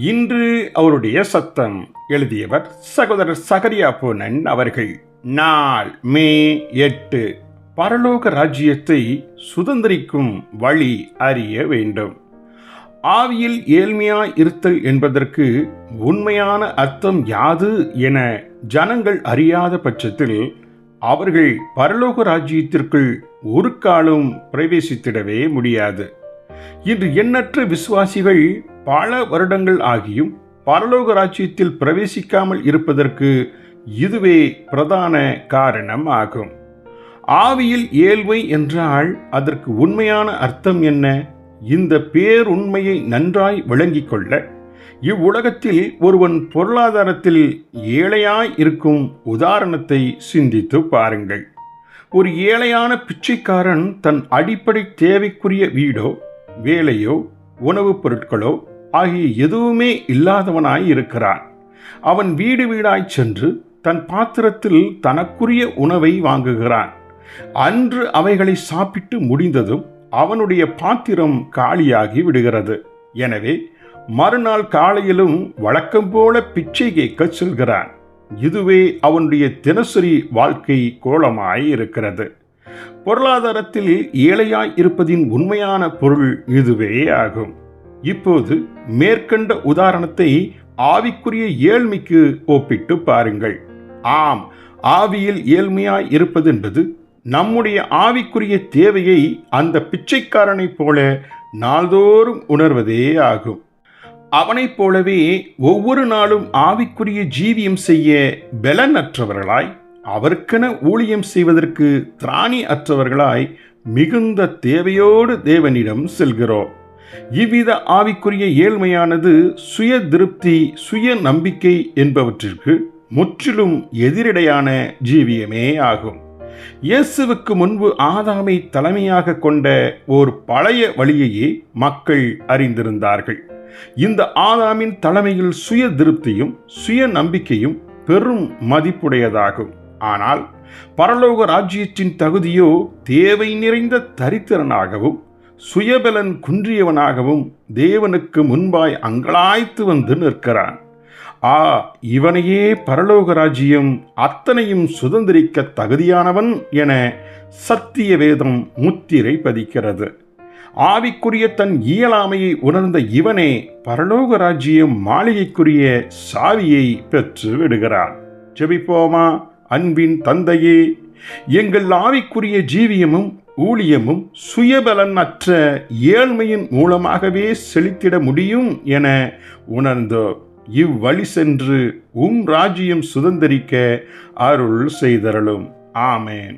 இன்று அவருடைய சத்தம். எழுதியவர் சகோதரர் சகரியா பூனன் அவர்கள். நாள் மே 8. பரலோக ராஜ்யத்தை சுதந்திரிக்கும் வழி அறிய வேண்டும். ஆவியில் ஏழ்மையாய் இருத்தல் என்பதற்கு உண்மையான அர்த்தம் யாது என ஜனங்கள் அறியாத பட்சத்தில் அவர்கள் பரலோக ராஜ்யத்திற்குள் ஒரு காலம் பிரவேசித்திடவே முடியாது. இன்று எண்ணற்ற விசுவாசிகள் பல வருடங்கள் ஆகியும் பரலோக ராஜ்யத்தில் பிரவேசிக்காமல் இருப்பதற்கு இதுவே பிரதான காரணம் ஆகும். ஆவியில் ஏழ்மை என்றால் அதற்கு உண்மையான அர்த்தம் என்ன? இந்த பேருண்மையை நன்றாய் விளங்கிக் கொள்ள இவ்வுலகத்தில் ஒருவன் பொருளாதாரத்தில் ஏழையாய் இருக்கும் உதாரணத்தை சிந்தித்து பாருங்கள். ஒரு ஏழையான பிச்சைக்காரன் தன் அடிப்படை தேவைக்குரிய வீடோ வேலையோ உணவுப் பொருட்களோ ஆகிய எதுவுமே இல்லாதவனாய் இருக்கிறான். அவன் வீடு வீடாய் சென்று தன் பாத்திரத்தில் தனக்குரிய உணவை வாங்குகிறான். அன்று அவைகளை சாப்பிட்டு முடிந்ததும் அவனுடைய பாத்திரம் காலியாகி விடுகிறது. எனவே மறுநாள் காலையிலும் வழக்கம் போல பிச்சை கேட்க செல்கிறான். இதுவே அவனுடைய தினசரி வாழ்க்கை கோலமாய் இருக்கிறது. பொருளாதாரத்தில் ஏழையாய் இருப்பதின் உண்மையான பொருள் இதுவே ஆகும். இப்போது மேற்கண்ட உதாரணத்தை ஆவிக்குரிய ஏழ்மைக்கு ஒப்பிட்டு பாருங்கள். ஆம், ஆவியில் ஏழ்மையாய் இருப்பது என்பது நம்முடைய ஆவிக்குரிய தேவையை அந்த பிச்சைக்காரனைப் போல நாள்தோறும் உணர்வதே ஆகும். அவனைப் போலவே ஒவ்வொரு நாளும் ஆவிக்குரிய ஜீவியம் செய்ய பலனற்றவர்களாய், அவருக்கென ஊழியம் செய்வதற்கு திராணி அற்றவர்களாய் மிகுந்த தேவையோடு தேவனிடம் செல்கிறோம். இவ்வித ஆவிக்குரிய ஏழ்மையானது சுய திருப்தி, சுய நம்பிக்கை என்பவற்றிற்கு முற்றிலும் எதிரடையான ஜீவியமே ஆகும். இயேசுவுக்கு முன்பு ஆதாமை தலைமையாக கொண்ட ஒரு பழைய வழியையே மக்கள் அறிந்திருந்தார்கள். இந்த ஆதாமின் தலைமையில் சுய திருப்தியும் சுய நம்பிக்கையும் பெரும் மதிப்புடையதாகும். ஆனால் பரலோக ராஜ்யத்தின் தகுதியோ தேவை நிறைந்த தரித்திரனாகவும் சுயபலன் குன்றியவனாகவும் தேவனுக்கு முன்பாய் அங்கலாய்த்து வந்து நிற்கிறான். இவனையே பரலோக ராஜ்யம் அத்தனையும் சுதந்திரிக்க தகுதியானவன் என சத்திய வேதம் முத்திரை பதிக்கிறது. ஆவிக்குரிய தன் இயலாமையை உணர்ந்த இவனே பரலோக ராஜ்யம் மாளிகைக்குரிய சாவியை பெற்று விடுகிறான். ஜெபிப்போமா? அன்பின் தந்தையே, எங்கள் ஆவிக்குரிய ஜீவியமும் ஊழியமும் சுயபலன் அற்ற ஏழ்மையின் மூலமாகவே செலுத்திட முடியும் என உணர்ந்தோ இவ்வழி சென்று ராஜ்யம் சுதந்திரிக்க அருள் செய்தருளும். ஆமேன்.